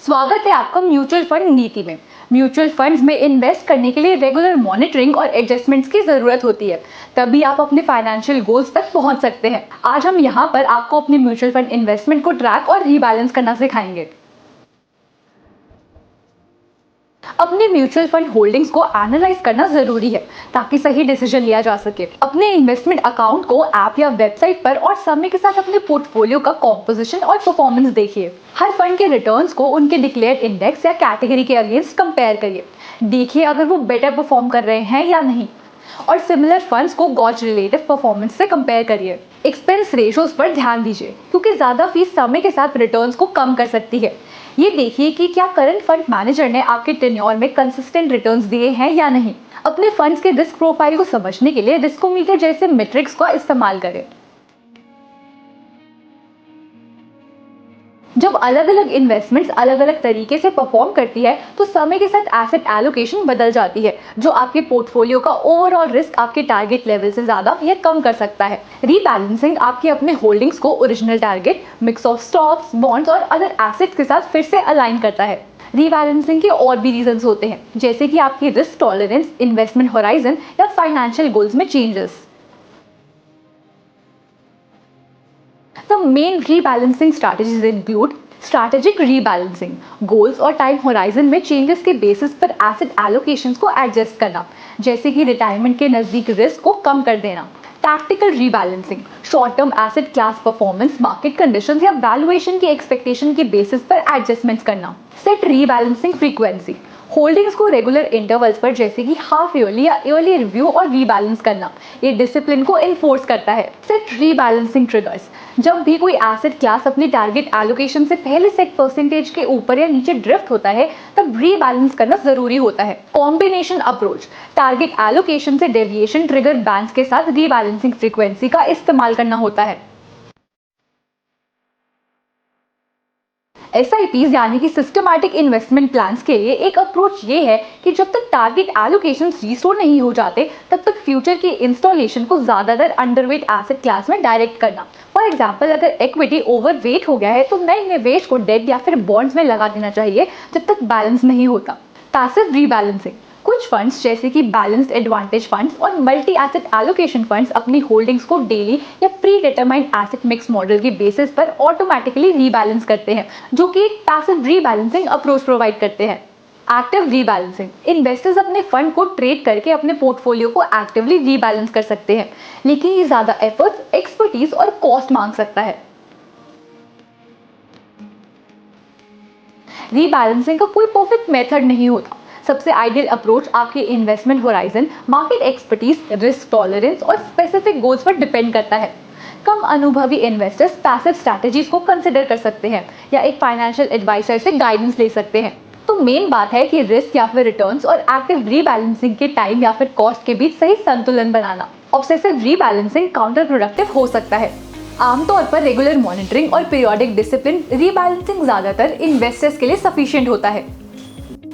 स्वागत है आपका म्यूचुअल फंड नीति में। म्यूचुअल फंड्स में इन्वेस्ट करने के लिए रेगुलर मॉनिटरिंग और एडजस्टमेंट्स की जरूरत होती है, तभी आप अपने फाइनेंशियल गोल्स तक पहुंच सकते हैं। आज हम यहाँ पर आपको अपने म्यूचुअल फंड इन्वेस्टमेंट को ट्रैक और रीबैलेंस करना सिखाएंगे। अपने म्यूचुअल फंड होल्डिंग्स को एनालाइज करना जरूरी है ताकि सही डिसीजन लिया जा सके। अपने इन्वेस्टमेंट अकाउंट को ऐप या वेबसाइट पर और समय के साथ अपने पोर्टफोलियो का कॉम्पोजिशन और परफॉर्मेंस देखिए। हर फंड के रिटर्न्स को उनके डिक्लेयर्ड इंडेक्स या कैटेगरी के अगेंस्ट कंपेयर करिए। देखिए अगर वो बेटर परफॉर्म कर रहे हैं या नहीं, और सिमिलर फंड्स को गॉज रिलेटिव परफॉर्मेंस से कंपेयर करिए। एक्सपेंस रेशोज पर ध्यान दीजिए क्योंकि ज्यादा फीस समय के साथ रिटर्न्स को कम कर सकती है। ये देखिए कि क्या करंट फंड मैनेजर ने आपके टेन्योर में कंसिस्टेंट रिटर्न्स दिए हैं या नहीं। अपने फंड्स के रिस्क प्रोफाइल को समझने के लिए रिस्कोमीटर जैसे मैट्रिक्स का इस्तेमाल करें। जब अलग अलग इन्वेस्टमेंट्स अलग अलग तरीके से परफॉर्म करती है तो समय के साथ एसेट एलोकेशन बदल जाती है, जो आपके पोर्टफोलियो का ओवरऑल रिस्क आपके टारगेट लेवल से ज्यादा या कम कर सकता है। रीबैलेंसिंग आपके अपने होल्डिंग्स को original target, mix of stocks, bonds और अदर एसेट्स के साथ फिर से अलाइन करता है। रीबैलेंसिंग के और भी रीजंस होते हैं, जैसे कि आपकी रिस्क टॉलरेंस, इन्वेस्टमेंट होराइजन या फाइनेंशियल गोल्स में changes. The main rebalancing strategies include strategic rebalancing, goals और टाइम होराइजन में चेंजेस के बेसिस पर एसेट एलोकेशंस को एडजस्ट करना, जैसे कि रिटायरमेंट के नजदीक रिस्क को कम कर देना। Tactical rebalancing, short term asset class performance, market conditions या वैल्यूएशन की एक्सपेक्टेशन के बेसिस पर एडजस्टमेंट्स करना। सेट रीबैलेंसिंग फ्रीक्वेंसी, होल्डिंग्स को रेगुलर इंटरवल्स पर जैसे कि हाफ ईयरली या ईयरली रिव्यू और रीबैलेंस करना, ये डिसिप्लिन को इन्फोर्स करता है। सेट रीबैलेंसिंग ट्रिगर्स, जब भी कोई एसेट क्लास अपनी टारगेट एलोकेशन से पहले सेट परसेंटेज के ऊपर या नीचे ड्रिफ्ट होता है तब रीबैलेंस करना जरूरी होता है। कॉम्बिनेशन अप्रोच, टारगेट एलोकेशन से डेविएशन ट्रिगर बैंड्स के साथ रीबैलेंसिंग फ्रीक्वेंसी का इस्तेमाल करना होता है। SIPs यानी कि सिस्टमैटिक इन्वेस्टमेंट प्लान्स के लिए एक अप्रोच ये है कि जब तक टारगेट एलोकेशन रिस्टोर नहीं हो जाते तब तक फ्यूचर की इंस्टॉलेशन को ज्यादातर अंडरवेट एसेट क्लास में डायरेक्ट करना। फॉर एग्जांपल, अगर इक्विटी ओवरवेट हो गया है तो नए निवेश को डेट या फिर बॉन्ड्स में लगा देना चाहिए जब तक बैलेंस नहीं होता। पैसिव रीबैलेंसिंग, कुछ फंड्स जैसे कि बैलेंस्ड एडवांटेज फंड्स और मल्टी एसेट एलोकेशन फंड्स अपनी होल्डिंग्स को डेली या pre determined asset mix model के बेसिस पर ऑटोमेटिकली रीबैलेंस करते हैं, जो कि एक पैसिव रीबैलेंसिंग अप्रोच प्रोवाइड करते हैं। एक्टिव रीबैलेंसिंग, इन्वेस्टर्स अपने फंड को ट्रेड करके अपने पोर्टफोलियो को एक्टिवली रीबैलेंस कर सकते हैं, लेकिन ये ज्यादा एफर्ट्स, एक्सपर्टीज और कॉस्ट मांग सकता है। रीबैलेंसिंग का कोई परफेक्ट मेथड नहीं होता। सबसे आइडियल अप्रोच आपके investment horizon, market expertise, risk tolerance और स्पेसिफिक गोल्स पर डिपेंड करता है। कम अनुभवी इन्वेस्टर्स पैसिव स्ट्रैटेजीज को कंसिडर कर सकते हैं या एक फाइनेंशियल एडवाइजर से गाइडेंस ले सकते हैं। तो मेन बात है कि रिस्क या फिर रिटर्न्स और एक्टिव रीबैलेंसिंग के टाइम या फिर कॉस्ट के बीच सही संतुलन बनाना। ऑब्सेसिव रीबैलेंसिंग काउंटर प्रोडक्टिव हो सकता है। आमतौर पर रेगुलर मॉनिटरिंग और पीरियोडिक डिसिप्लिन रीबैलेंसिंग ज्यादातर इन्वेस्टर्स के लिए सफिशिएंट होता है।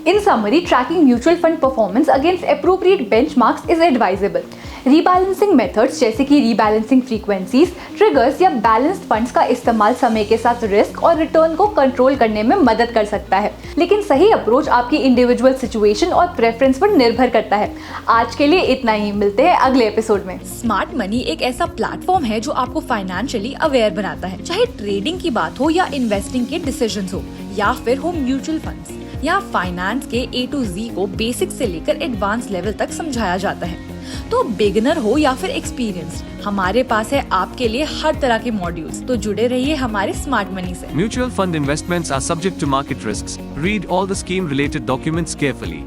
In summary, tracking mutual fund performance against appropriate benchmarks is advisable. Rebalancing methods जैसे कि रीबैलेंसिंग फ्रीक्वेंसीज, ट्रिगर्स या बैलेंस्ड फंड्स का इस्तेमाल समय के साथ रिस्क और रिटर्न को कंट्रोल करने में मदद कर सकता है, लेकिन सही अप्रोच आपकी इंडिविजुअल सिचुएशन और प्रेफरेंस पर निर्भर करता है। आज के लिए इतना ही, मिलते हैं अगले एपिसोड में। स्मार्ट मनी एक ऐसा प्लेटफॉर्म है जो आपको फाइनेंशियली अवेयर बनाता है, चाहे ट्रेडिंग की बात हो या इन्वेस्टिंग के डिसीजंस हो या फिर हो म्यूचुअल फंड्स। यहाँ फाइनेंस के A to Z को बेसिक से लेकर एडवांस लेवल तक समझाया जाता है। तो बिगिनर हो या फिर एक्सपीरियंस्ड, हमारे पास है आपके लिए हर तरह के मॉड्यूल्स। तो जुड़े रहिए हमारे स्मार्ट मनी से। Mutual fund investments are subject to market risks. Read all the scheme related documents carefully.